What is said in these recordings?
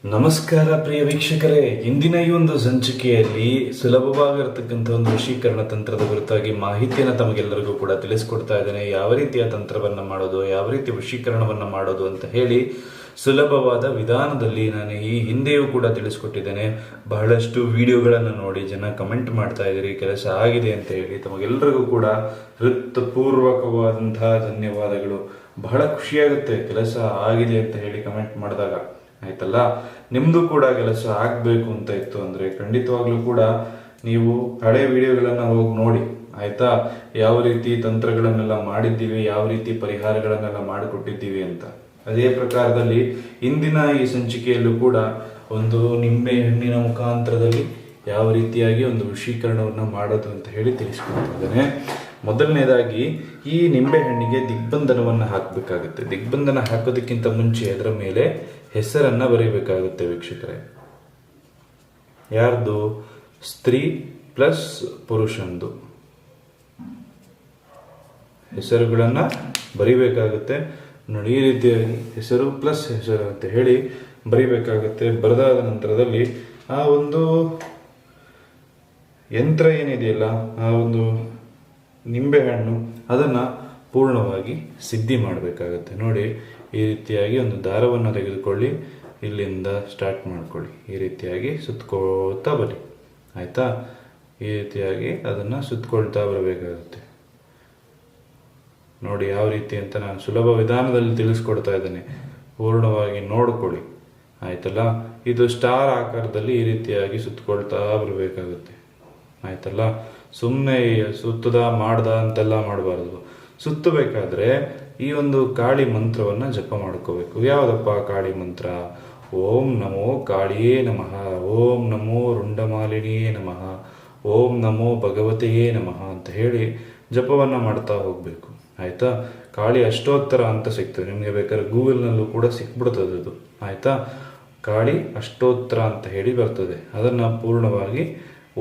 ನಮಸ್ಕಾರ ಪ್ರಿಯ ವೀಕ್ಷಕರೇ, ಇಂದಿನ ಈ ಒಂದು ಸಂಚಿಕೆಯಲ್ಲಿ ಸುಲಭವಾಗಿರತಕ್ಕಂಥ ಒಂದು ವಶೀಕರಣ ತಂತ್ರದ ಕುರಿತಾಗಿ ಮಾಹಿತಿಯನ್ನು ತಮಗೆಲ್ಲರಿಗೂ ಕೂಡ ತಿಳಿಸ್ಕೊಡ್ತಾ ಇದ್ದೇನೆ. ಯಾವ ರೀತಿಯ ತಂತ್ರವನ್ನು ಮಾಡೋದು, ಯಾವ ರೀತಿ ವಶೀಕರಣವನ್ನು ಮಾಡೋದು ಅಂತ ಹೇಳಿ ಸುಲಭವಾದ ವಿಧಾನದಲ್ಲಿ ನಾನು ಈ ಹಿಂದೆಯೂ ಕೂಡ ತಿಳಿಸ್ಕೊಟ್ಟಿದ್ದೇನೆ. ಬಹಳಷ್ಟು ವಿಡಿಯೋಗಳನ್ನು ನೋಡಿ ಜನ ಕಮೆಂಟ್ ಮಾಡ್ತಾ ಇದ್ದೀರಿ, ಕೆಲಸ ಆಗಿದೆ ಅಂತ ಹೇಳಿ. ತಮಗೆಲ್ಲರಿಗೂ ಕೂಡ ಹೃತ್ಪೂರ್ವಕವಾದಂತಹ ಧನ್ಯವಾದಗಳು. ಬಹಳ ಖುಷಿಯಾಗುತ್ತೆ ಕೆಲಸ ಆಗಿದೆ ಅಂತ ಹೇಳಿ ಕಮೆಂಟ್ ಮಾಡಿದಾಗ. ಆಯ್ತಲ್ಲ, ನಿಮ್ದು ಕೂಡ ಕೆಲಸ ಆಗ್ಬೇಕು ಅಂತ ಇತ್ತು ಅಂದ್ರೆ ಖಂಡಿತವಾಗ್ಲೂ ಕೂಡ ನೀವು ಹಳೆ ವಿಡಿಯೋಗಳನ್ನ ಹೋಗಿ ನೋಡಿ. ಆಯ್ತಾ, ಯಾವ ರೀತಿ ತಂತ್ರಗಳನ್ನೆಲ್ಲ ಮಾಡಿದ್ದೀವಿ, ಯಾವ ರೀತಿ ಪರಿಹಾರಗಳನ್ನೆಲ್ಲ ಮಾಡಿಕೊಟ್ಟಿದ್ದೀವಿ ಅಂತ. ಅದೇ ಪ್ರಕಾರದಲ್ಲಿ ಇಂದಿನ ಈ ಸಂಚಿಕೆಯಲ್ಲೂ ಕೂಡ ಒಂದು ನಿಂಬೆ ಹಣ್ಣಿನ ಮುಖಾಂತರದಲ್ಲಿ ಯಾವ ರೀತಿಯಾಗಿ ಒಂದು ವಶೀಕರಣವನ್ನು ಮಾಡೋದು ಅಂತ ಹೇಳಿ ತಿಳಿಸ್ಕೊಡ್ತಿದ್ದೇನೆ. ಮೊದಲನೇದಾಗಿ ಈ ನಿಂಬೆ ಹಣ್ಣಿಗೆ ದಿಗ್ಬಂಧನವನ್ನು ಹಾಕಬೇಕಾಗುತ್ತೆ. ದಿಗ್ಬಂಧನ ಹಾಕೋದಕ್ಕಿಂತ ಮುಂಚೆ ಅದರ ಮೇಲೆ ಹೆಸರನ್ನ ಬರೀಬೇಕಾಗುತ್ತೆ ವೀಕ್ಷಕರೇ. ಯಾರ್ದು? ಸ್ತ್ರೀ ಪ್ಲಸ್ ಪುರುಷಂದು ಹೆಸರುಗಳನ್ನ ಬರಿಬೇಕಾಗುತ್ತೆ. ನೋಡಿ, ಈ ರೀತಿಯಾಗಿ ಹೆಸರು ಪ್ಲಸ್ ಹೆಸರು ಅಂತ ಹೇಳಿ ಬರಿಬೇಕಾಗುತ್ತೆ. ಬರೆದಾದ ನಂತರದಲ್ಲಿ ಆ ಒಂದು ಯಂತ್ರ ಏನಿದೆಯಲ್ಲ, ಆ ಒಂದು ನಿಂಬೆಹಣ್ಣು ಅದನ್ನು ಪೂರ್ಣವಾಗಿ ಸಿದ್ಧಿ ಮಾಡಬೇಕಾಗತ್ತೆ. ನೋಡಿ, ಈ ರೀತಿಯಾಗಿ ಒಂದು ದಾರವನ್ನು ತೆಗೆದುಕೊಳ್ಳಿ, ಇಲ್ಲಿಂದ ಸ್ಟಾರ್ಟ್ ಮಾಡ್ಕೊಳ್ಳಿ. ಈ ರೀತಿಯಾಗಿ ಸುತ್ತಕೊಳ್ತಾ ಬನ್ನಿ. ಆಯಿತಾ, ಈ ರೀತಿಯಾಗಿ ಅದನ್ನು ಸುತ್ತಕೊಳ್ತಾ ಬರಬೇಕಾಗುತ್ತೆ. ನೋಡಿ ಯಾವ ರೀತಿ ಅಂತ ನಾನು ಸುಲಭ ವಿಧಾನದಲ್ಲಿ ತಿಳಿಸ್ಕೊಡ್ತಾ ಇದ್ದೇನೆ, ಪೂರ್ಣವಾಗಿ ನೋಡ್ಕೊಳ್ಳಿ. ಆಯ್ತಲ್ಲ, ಇದು ಸ್ಟಾರ್ ಆಕಾರದಲ್ಲಿ ಈ ರೀತಿಯಾಗಿ ಸುತ್ತಕೊಳ್ತಾ ಬರಬೇಕಾಗುತ್ತೆ. ಆಯ್ತಲ್ಲ, ಸುಮ್ಮನೆ ಸುತ್ತದ ಮಾಡ್ದ ಅಂತೆಲ್ಲ ಮಾಡಬಾರ್ದು. ಸುತ್ತಬೇಕಾದ್ರೆ ಈ ಒಂದು ಕಾಳಿ ಮಂತ್ರವನ್ನ ಜಪ ಮಾಡ್ಕೋಬೇಕು. ಯಾವುದಪ್ಪ ಕಾಳಿ ಮಂತ್ರ? ಓಂ ನಮೋ ಕಾಳಿಯೇ ನಮಃ, ಓಂ ನಮೋ ರುಂಡಮಾಲಿನಿಯೇ ನಮಃ, ಓಂ ನಮೋ ಭಗವತೆಯೇ ನಮಃ ಅಂತ ಹೇಳಿ ಜಪವನ್ನ ಮಾಡ್ತಾ ಹೋಗ್ಬೇಕು. ಆಯ್ತಾ, ಕಾಳಿ ಅಷ್ಟೋತ್ತರ ಅಂತ ಸಿಗ್ತದೆ ನಿಮಗೆ, ಬೇಕಾದ್ರೆ ಗೂಗಲ್ನಲ್ಲೂ ಕೂಡ ಸಿಕ್ಬಿಡ್ತದೆ ಅದು. ಆಯ್ತಾ, ಕಾಳಿ ಅಷ್ಟೋತ್ತರ ಅಂತ ಹೇಳಿ ಬರ್ತದೆ. ಅದನ್ನ ಪೂರ್ಣವಾಗಿ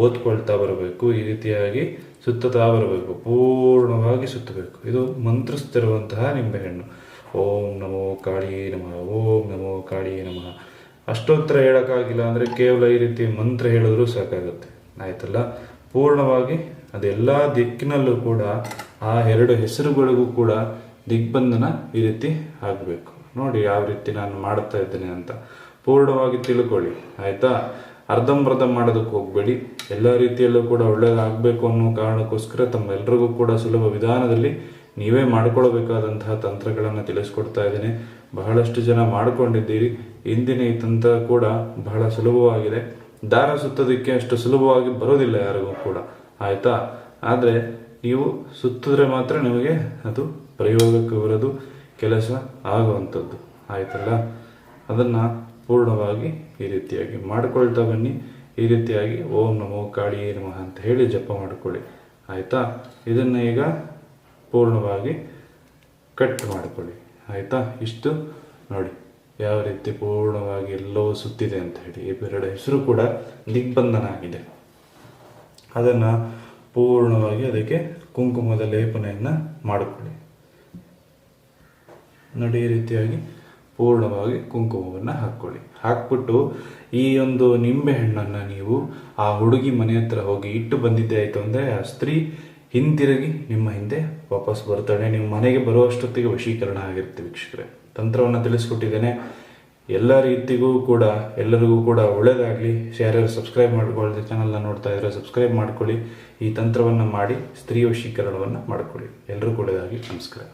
ಓದ್ಕೊಳ್ತಾ ಬರಬೇಕು. ಈ ರೀತಿಯಾಗಿ ಸುತ್ತತಾ ಬರಬೇಕು, ಪೂರ್ಣವಾಗಿ ಸುತ್ತಬೇಕು. ಇದು ಮಂತ್ರಿಸ್ತಿರುವಂತಹ ನಿಂಬೆಹಣ್ಣು. ಓಂ ನಮೋ ಕಾಳಿಯೇ ನಮಃ, ಓಂ ನಮೋ ಕಾಳಿಯೇ ನಮಃ. ಅಷ್ಟೋತ್ತರ ಹೇಳೋಕ್ಕಾಗಿಲ್ಲ ಅಂದರೆ ಕೇವಲ ಈ ರೀತಿ ಮಂತ್ರ ಹೇಳಿದ್ರೂ ಸಾಕಾಗುತ್ತೆ. ಆಯ್ತಲ್ಲ, ಪೂರ್ಣವಾಗಿ ಅದೆಲ್ಲ ದಿಕ್ಕಿನಲ್ಲೂ ಕೂಡ ಆ ಎರಡು ಹೆಸರುಗಳಿಗೂ ಕೂಡ ದಿಗ್ಬಂಧನ ಈ ರೀತಿ ಆಗಬೇಕು. ನೋಡಿ ಯಾವ ರೀತಿ ನಾನು ಮಾಡ್ತಾ ಇದ್ದೇನೆ ಅಂತ ಪೂರ್ಣವಾಗಿ ತಿಳ್ಕೊಳ್ಳಿ. ಆಯ್ತಾ, ಅರ್ಧಂಬರ್ಧ ಮಾಡೋದಕ್ಕೆ ಹೋಗ್ಬೇಡಿ. ಎಲ್ಲ ರೀತಿಯಲ್ಲೂ ಕೂಡ ಒಳ್ಳೆಯದಾಗಬೇಕು ಅನ್ನೋ ಕಾರಣಕ್ಕೋಸ್ಕರ ತಮ್ಮೆಲ್ಲರಿಗೂ ಕೂಡ ಸುಲಭ ವಿಧಾನದಲ್ಲಿ ನೀವೇ ಮಾಡ್ಕೊಳ್ಬೇಕಾದಂತಹ ತಂತ್ರಗಳನ್ನು ತಿಳಿಸ್ಕೊಡ್ತಾ ಇದ್ದೇನೆ. ಬಹಳಷ್ಟು ಜನ ಮಾಡ್ಕೊಂಡಿದ್ದೀರಿ. ಇಂದಿನ ಈ ತಂತ್ರ ಕೂಡ ಬಹಳ ಸುಲಭವಾಗಿದೆ. ದಾರ ಸುತ್ತೋದಕ್ಕೆ ಅಷ್ಟು ಸುಲಭವಾಗಿ ಬರೋದಿಲ್ಲ ಯಾರಿಗೂ ಕೂಡ. ಆಯ್ತಾ, ಆದರೆ ನೀವು ಸುತ್ತಿದ್ರೆ ಮಾತ್ರ ನಿಮಗೆ ಅದು ಪ್ರಯೋಗಕ್ಕೆ ಬರೋದು, ಕೆಲಸ ಆಗುವಂಥದ್ದು. ಆಯ್ತಲ್ಲ, ಅದನ್ನು ಪೂರ್ಣವಾಗಿ ಈ ರೀತಿಯಾಗಿ ಮಾಡ್ಕೊಳ್ತಾ ಬನ್ನಿ. ಈ ರೀತಿಯಾಗಿ ಓಂ ನಮೋ ಕಾಳಿಯೇ ನಮಃ ಅಂತ ಹೇಳಿ ಜಪ ಮಾಡ್ಕೊಳ್ಳಿ. ಆಯ್ತಾ, ಇದನ್ನು ಈಗ ಪೂರ್ಣವಾಗಿ ಕಟ್ ಮಾಡ್ಕೊಳ್ಳಿ. ಆಯ್ತಾ, ಇಷ್ಟು ನೋಡಿ ಯಾವ ರೀತಿ ಪೂರ್ಣವಾಗಿ ಎಲ್ಲವೂ ಸುತ್ತಿದೆ ಅಂತ ಹೇಳಿ. ಇವೆರಡು ಹೆಸರು ಕೂಡ ದಿಗ್ಬಂಧನ ಆಗಿದೆ. ಅದನ್ನು ಪೂರ್ಣವಾಗಿ ಅದಕ್ಕೆ ಕುಂಕುಮದ ಲೇಪನೆಯನ್ನು ಮಾಡಿಕೊಳ್ಳಿ. ನೋಡಿ, ಈ ರೀತಿಯಾಗಿ ಪೂರ್ಣವಾಗಿ ಕುಂಕುಮವನ್ನು ಹಾಕ್ಕೊಳ್ಳಿ. ಹಾಕ್ಬಿಟ್ಟು ಈ ಒಂದು ನಿಂಬೆ ಹಣ್ಣನ್ನು ನೀವು ಆ ಹುಡುಗಿ ಮನೆ ಹತ್ರ ಹೋಗಿ ಇಟ್ಟು ಬಂದಿದ್ದೆ ಆಯಿತು ಅಂದರೆ ಆ ಸ್ತ್ರೀ ಹಿಂತಿರುಗಿ ನಿಮ್ಮ ಹಿಂದೆ ವಾಪಸ್ ಬರ್ತಾಳೆ. ನಿಮ್ಮ ಮನೆಗೆ ಬರುವಷ್ಟೊತ್ತಿಗೆ ವಶೀಕರಣ ಆಗಿರುತ್ತೆ. ವೀಕ್ಷಕರೇ, ತಂತ್ರವನ್ನು ತಿಳಿಸ್ಕೊಟ್ಟಿದ್ದೇನೆ. ಎಲ್ಲ ರೀತಿಗೂ ಕೂಡ ಎಲ್ಲರಿಗೂ ಕೂಡ ಒಳ್ಳೆಯದಾಗಲಿ. ಯಾರ್ಯಾರು ಸಬ್ಸ್ಕ್ರೈಬ್ ಮಾಡ್ಕೊಳ್ಳಿ, ಚಾನಲ್ನ ನೋಡ್ತಾ ಇದ್ರೆ ಸಬ್ಸ್ಕ್ರೈಬ್ ಮಾಡ್ಕೊಳ್ಳಿ. ಈ ತಂತ್ರವನ್ನು ಮಾಡಿ ಸ್ತ್ರೀ ವಶೀಕರಣವನ್ನು ಮಾಡ್ಕೊಳ್ಳಿ. ಎಲ್ಲರಿಗೂ ಒಳ್ಳೆಯದಾಗಲಿ. ನಮಸ್ಕಾರ.